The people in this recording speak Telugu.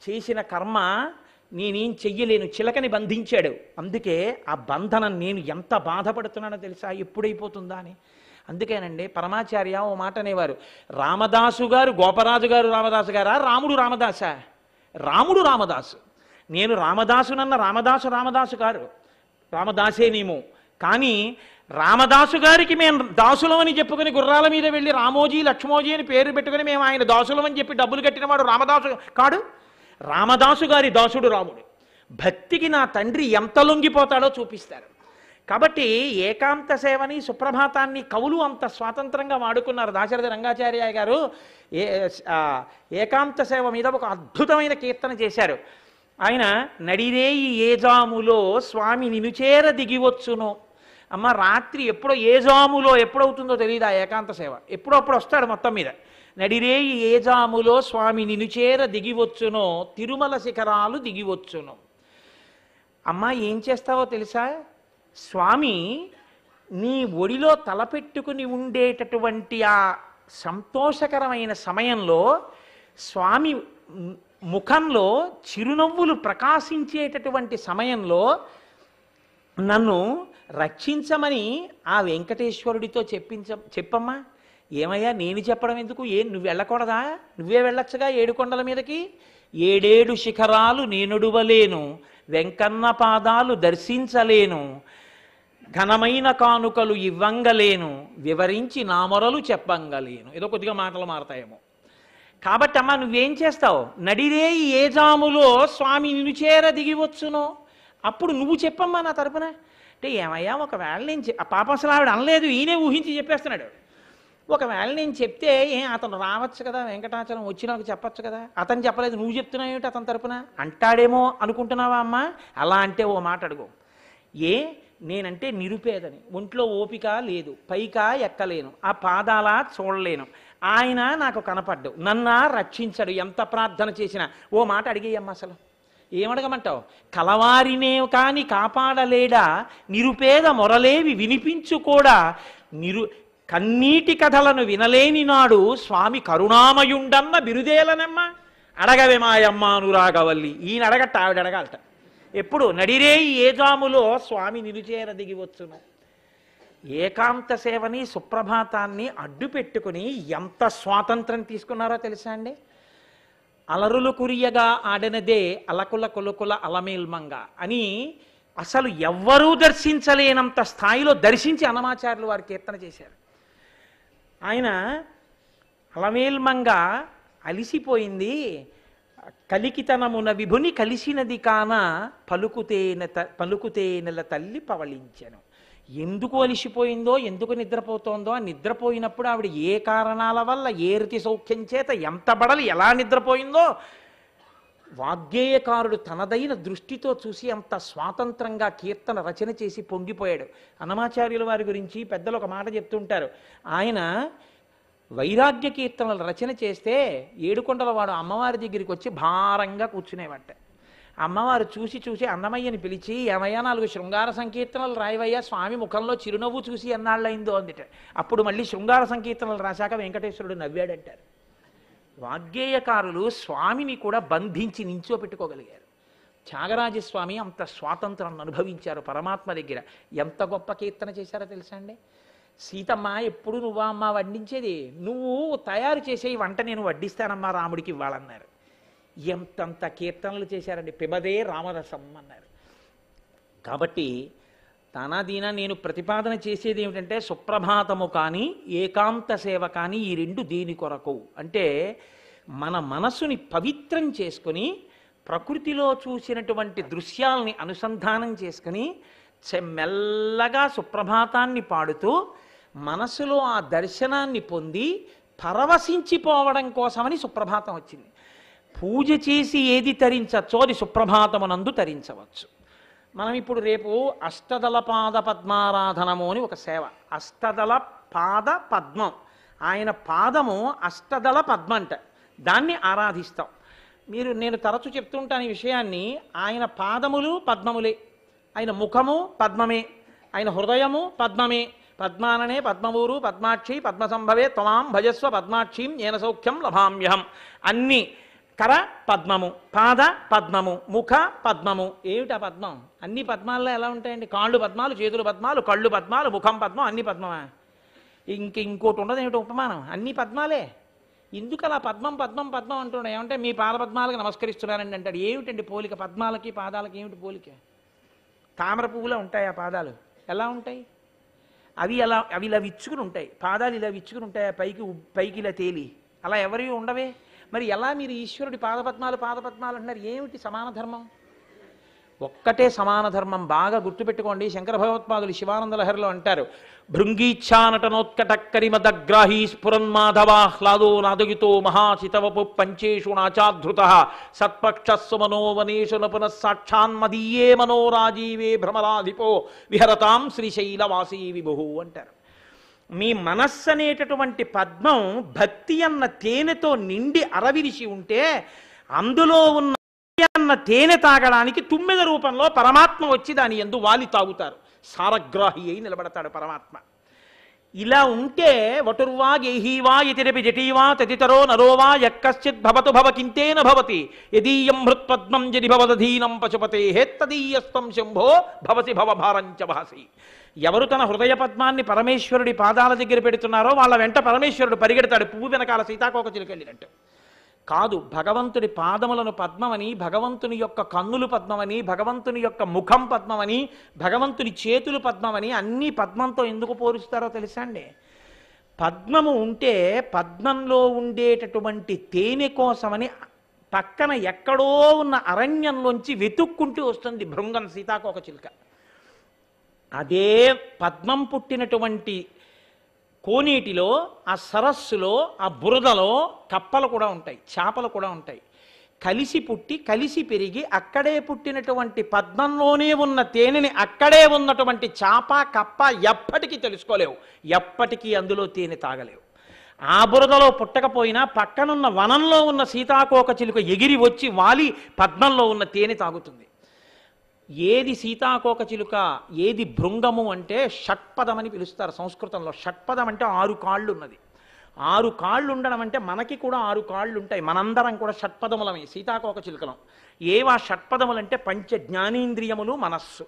చేసిన కర్మ నేనేం చెయ్యలేను, చిలకని బంధించాడు. అందుకే ఆ బంధనం నేను ఎంత బాధపడుతున్నానో తెలుసా, ఎప్పుడైపోతుందా అని. అందుకేనండి పరమాచార్య ఓ మాట అనేవారు, రామదాసు గారు గోపరాజు గారు రామదాసు గారా, రాముడు రామదాసా? రాముడు రామదాసు. నేను రామదాసునన్న రామదాసు రామదాసు గారు, రామదాసేనేమో, కానీ రామదాసు గారికి మేము దాసులమని చెప్పుకొని గుర్రాల మీద వెళ్ళి రామోజీ లక్ష్మోజీ అని పేరు పెట్టుకుని మేము ఆయన దాసులమని చెప్పి డబ్బులు కట్టినవాడు రామదాసు కాడు. రామదాసు గారి దాసుడు రాముడు. భక్తికి నా తండ్రి ఎంత లొంగిపోతాడో చూపిస్తారు. కాబట్టి ఏకాంత సేవని సుప్రభాతాన్ని కవులు అంత స్వాతంత్రంగా వాడుకున్నారు. దాశరథి రంగాచార్య గారు ఏకాంత సేవ మీద ఒక అద్భుతమైన కీర్తన చేశారు. ఆయన నడిరేయి ఏజాములో స్వామి నినుచేర దిగివచ్చును. అమ్మ రాత్రి ఎప్పుడో ఏజాములో ఎప్పుడవుతుందో తెలియదు ఆ ఏకాంత సేవ, ఎప్పుడప్పుడు వస్తాడు మొత్తం మీద. నడిరేయి ఏజాములో స్వామి నినుచేర దిగివచ్చునో తిరుమల శిఖరాలు దిగివచ్చును. అమ్మ ఏం చేస్తావో తెలుసా, స్వామి నీ ఒడిలో తలపెట్టుకుని ఉండేటటువంటి ఆ సంతోషకరమైన సమయంలో స్వామి ముఖంలో చిరునవ్వులు ప్రకాశించేటటువంటి సమయంలో నన్ను రక్షించమని ఆ వెంకటేశ్వరుడితో చెప్పమ్మా. ఏమయ్యా నేను చెప్పడం ఎందుకు, నువ్వు వెళ్ళకూడదా? నువ్వే వెళ్ళొచ్చుగా 7 కొండల మీదకి. 7 శిఖరాలు నేనుడువలేను, వెంకన్న పాదాలు దర్శించలేను, ఘనమైన కానుకలు ఇవ్వంగలేను, వివరించి నా మొరలు చెప్పంగలేను. ఏదో కొద్దిగా మాటలు మారతాయేమో. కాబట్టి అమ్మ నువ్వేం చేస్తావు, నడిరేయి ఏజాములో స్వామి నినుచేర దిగివచ్చునో, అప్పుడు నువ్వు చెప్పమ్మా నా తరపున. అంటే ఏమయ్యా ఒకవేళ నేను ఆ పాపం అసలు ఆవిడ అనలేదు, ఈయనే ఊహించి చెప్పేస్తున్నాడు. ఒకవేళ నేను చెప్తే అతను రావచ్చు కదా, వెంకటాచలం వచ్చి నాకు చెప్పచ్చు కదా, అతను చెప్పలేదు నువ్వు చెప్తున్నావు ఏమిటి అతని తరపున అంటాడేమో అనుకుంటున్నావా అమ్మా? అలా అంటే ఓ మాట అడుగు, నేనంటే నిరుపేదని, ఒంట్లో ఓపిక లేదు, పైకా ఎక్కలేను, ఆ పాదాల చూడలేను, ఆయన నాకు కనపడ్డు, నన్ను రక్షించడు, ఎంత ప్రార్థన చేసినా. ఓ మాట అడిగేయమ్మ, అసలు ఏమడగమంటావు? కలవారినే కాని కాపాడలేడా, నిరుపేద మొరలేవి వినిపించుకోడా, కన్నీటి కథలను వినలేని నాడు స్వామి కరుణామయుండన్న బిరుదేలనమ్మ. అడగవే మాయమ్మ అనురాగవల్లి. ఈయన అడగట్ట, ఆవిడ అడగాలట. ఎప్పుడు నడిరేయి ఏజాములో స్వామి నిలుచేర దిగివచ్చును. ఏకాంత సేవని సుప్రభాతాన్ని అడ్డు పెట్టుకుని ఎంత స్వాతంత్రం తీసుకున్నారో తెలుసా అండి? అలరులు కురియగా ఆడినదే అలకుల కొలుకుల అలమేల్మంగ అని అసలు ఎవ్వరూ దర్శించలేనంత స్థాయిలో దర్శించి అన్నమాచార్యులు వారు కీర్తన చేశారు. ఆయన అలమేల్మంగ అలిసిపోయింది, కలికితనమున విభుని కలిసినది కాన పలుకుతేనెల తల్లి పవళించెను. ఎందుకు అలిసిపోయిందో, ఎందుకు నిద్రపోతోందో, ఆ నిద్రపోయినప్పుడు ఆవిడ ఏ కారణాల వల్ల, ఏ రీతి సౌఖ్యం చేత, ఎంత బడలి, ఎలా నిద్రపోయిందో వాగ్గేయకారుడు తనదైన దృష్టితో చూసి అంత స్వాతంత్రంగా కీర్తన రచన చేసి పొంగిపోయాడు. అన్నమాచార్యుల వారి గురించి పెద్దలు ఒక మాట చెప్తుంటారు. ఆయన వైరాగ్య కీర్తనలు రచన చేస్తే ఏడుకొండలవాడు అమ్మవారి దగ్గరికి వచ్చి భారంగా కూర్చునేవట. అమ్మవారు చూసి చూసి అన్నమయ్యని పిలిచి, ఏమయ్యా 4 శృంగార సంకీర్తనలు రాయవయ్యా, స్వామి ముఖంలో చిరునవ్వు చూసి ఎన్నాళ్ళయిందో అందుట. అప్పుడు మళ్ళీ శృంగార సంకీర్తనలు రాశాక వెంకటేశ్వరుడు నవ్వాడంటారు. వాగ్గేయకారులు స్వామిని కూడా బంధించి నించోపెట్టుకోగలిగారు. త్యాగరాజస్వామి అంత స్వాతంత్రం అనుభవించారు పరమాత్మ దగ్గర. ఎంత గొప్ప కీర్తన చేశారో తెలుసా అండి? సీతమ్మ ఎప్పుడు నువ్వా అమ్మ వడ్డించేది, నువ్వు తయారు చేసే ఈ వంట నేను వడ్డిస్తానమ్మా రాముడికి ఇవ్వాలన్నారు. ఎంతంత కీర్తనలు చేశారండి. పిబదే రామరసం అన్నారు. కాబట్టి తానాదీనా నేను ప్రతిపాదన చేసేది ఏమిటంటే, సుప్రభాతము కానీ ఏకాంత సేవ కానీ ఈ 2 దేని కొరకు అంటే, మన మనసుని పవిత్రం చేసుకొని ప్రకృతిలో చూసినటువంటి దృశ్యాల్ని అనుసంధానం చేసుకుని మెల్లగా సుప్రభాతాన్ని పాడుతూ మనసులో ఆ దర్శనాన్ని పొంది పరవశించిపోవడం కోసమని సుప్రభాతం వచ్చింది. పూజ చేసి ఏది తరించచ్చో అది సుప్రభాతమునందు తరించవచ్చు. మనం ఇప్పుడు రేపు అష్టదళ పాద పద్మారాధనము అని ఒక సేవ, అష్టదళ పాద పద్మం, ఆయన పాదము అష్టదళ పద్మంట, దాన్ని ఆరాధిస్తాం. నేను తరచు చెప్తుంటాను ఈ విషయాన్ని. ఆయన పాదములు పద్మములే, ఆయన ముఖము పద్మమే, ఆయన హృదయము పద్మమే. పద్మాననే పద్మమూరు పద్మాక్షి పద్మసంభవే త్వాం భజస్వ పద్మాక్షీం ఏన సౌఖ్యం లభామ్యహం. అన్ని కర పద్మము, పాద పద్మము, ముఖ పద్మము. ఏమిటా పద్మం? అన్ని పద్మాల్లో ఎలా ఉంటాయండి? కాళ్ళు పద్మాలు, చేతులు పద్మాలు, కళ్ళు పద్మాలు, ముఖం పద్మం, అన్ని పద్మమా? ఇంకోటి ఉండదు ఏమిటి ఉపమానం? అన్ని పద్మాలే. ఎందుకు అలా పద్మం పద్మం పద్మం అంటున్నాడు? ఏమంటే మీ పాద పద్మాలకు నమస్కరిస్తున్నానండి అంటాడు. ఏమిటండి పోలిక? పద్మాలకి పాదాలకి ఏమిటి పోలిక? తామర పువ్వులా ఉంటాయి ఆ పాదాలు? ఎలా ఉంటాయి? అవి ఇలా విచ్చుకుని ఉంటాయి. పాదాలు ఇలా విచ్చుకుని ఉంటాయి, పైకి ఇలా తేలి. అలా ఎవరి ఉండవే. మరి ఎలా మీరు ఈశ్వరుడి పాదపద్మాలు అంటున్నారు? ఏమిటి సమాన ధర్మం? ఒక్కటే సమాన ధర్మం. బాగా గుర్తుపెట్టుకోండి. శంకర భగవత్పాదులు శివానంద లహరిలో అంటారు, భృంగీచ్ఛానటనోత్కటక్కరిమదగ్రాహీ స్ఫురన్మాధవాహ్లాదో నాదగితో మహాశితవపు పంచేషు నాచాధృత సత్పక్షస్సు మనోవనేషు నపున సాక్షాన్మదీయే మనోరాజీవే భ్రమరాధిపో విహరతాం శ్రీశైలవాసీ విభు అంటారు. మీ మనస్సు అనేటటువంటి పద్మం భక్తి అన్న తేనెతో నిండి అరవిరిసి ఉంటే అందులో ఉన్న అన్న తేనె తాగడానికి తుమ్మెద రూపంలో పరమాత్మ వచ్చి దాని యందు వాలి తాగుతారు. సారగ్రాహి అయి నిలబడతాడు పరమాత్మ. ఇలా ఉంటే వటుర్వా గేహీవా యతిరపి జటీవా తదితరో నరోవా యక్కశ్చిత్ భవతు భవకింతేన భవతి యదీయం హృత్పద్మం జడి భవదధీనం పశుపతే హేత్తదీయస్తం శంభో భవసి భవభారంచ భాసి. ఎవరు తన హృదయ పద్మాన్ని పరమేశ్వరుడి పాదాల దగ్గర పెడుతున్నారో వాళ్ళ వెంట పరమేశ్వరుడు పరిగెడతాడు, పువ్వు వెనకాల సీతాకోక చిలుకెళ్ళినట్టు. కాదు, భగవంతుడి పాదములను పద్మమని, భగవంతుని యొక్క కన్నులు పద్మమని, భగవంతుని యొక్క ముఖం పద్మమని, భగవంతుని చేతులు పద్మమని అన్నీ పద్మంతో ఎందుకు పోలుస్తారో తెలుసా అండి? పద్మము ఉంటే పద్మంలో ఉండేటటువంటి తేనె కోసమని పక్కన ఎక్కడో ఉన్న అరణ్యంలోంచి వెతుక్కుంటూ వస్తుంది భృంగం సీతాకోక చిలుక. అదే పద్మం పుట్టినటువంటి కోనేటిలో, ఆ సరస్సులో, ఆ బురదలో కప్పలు కూడా ఉంటాయి, చేపలు కూడా ఉంటాయి. కలిసి పుట్టి కలిసి పెరిగి అక్కడే పుట్టినటువంటి పద్మంలోనే ఉన్న తేనెని అక్కడే ఉన్నటువంటి చేప కప్ప ఎప్పటికీ తెలుసుకోలేవు, ఎప్పటికీ అందులో తేనె తాగలేవు. ఆ బురదలో పుట్టకపోయినా పక్కనున్న వనంలో ఉన్న సీతాకోక చిలుక ఎగిరి వచ్చి వాలి పద్మంలో ఉన్న తేనె తాగుతుంది. ఏది సీతాకోక చిలుక, ఏది భృంగము అంటే షట్పదమని పిలుస్తారు సంస్కృతంలో. షట్పదం అంటే 6 కాళ్ళు ఉన్నది. 6 కాళ్ళు ఉండడం అంటే మనకి కూడా 6 కాళ్ళు ఉంటాయి. మనందరం కూడా షట్పదములమే, సీతాకోక చిలుకలం. ఏవా షట్పదములంటే పంచ జ్ఞానేంద్రియములు, మనస్సు.